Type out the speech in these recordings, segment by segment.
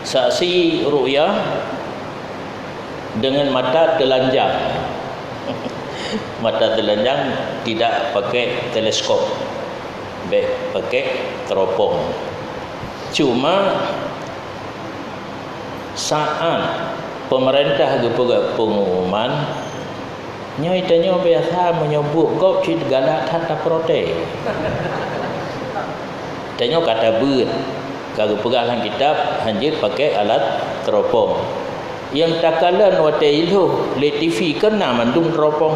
saksi ru'yah dengan mata telanjang. Mata telanjang, tidak pakai teleskop, pakai teropong. Cuma saat pemerintah pengumuman, itanya biasa menyebut kau cik galak tata protes. Tanya kata ber, kalau pegang kitab hanjir pakai alat teropong. Yang takalan watai itu le TV kena mandung teropong.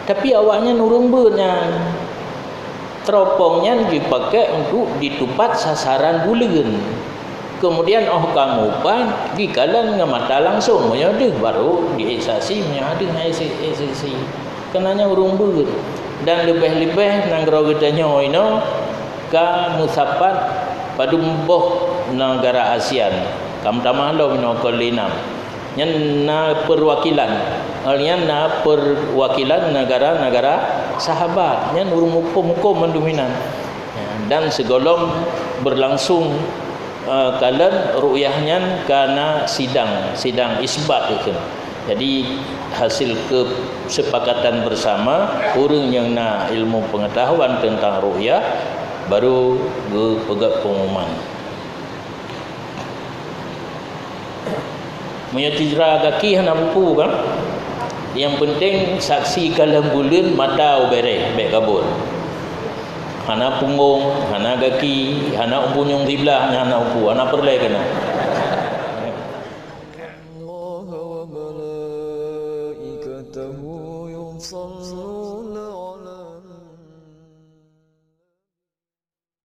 Tapi awaknya nurung bernya. Teropongnya dipakai untuk ditupat sasaran bulan. Kemudian kamu pan dikalan dengan mata langsung menyadeh baru diiksasi menyadeh iksasi. Kenanya urung ber. Dan lebih-lebih nang gerogotanya ino ka musapat pada boh negara ASEAN. Kamu tamahlo minokolinam. Yang na perwakilan. Alian na perwakilan negara-negara sahabat. Yang urung hukum mendominan. Dan segolong berlangsung kalian ru'yahnya karena sidang isbat itu. Jadi hasil kesepakatan bersama orang yang nak ilmu pengetahuan tentang ru'yah baru berpegat pengumuman. Menyatijra kaki hana buku kan. Yang penting saksi kalang bulan mata ubere baik kabur. Hana punggung, hana kaki, hana umpunyung diblah, hana umpu, hana perlai kena.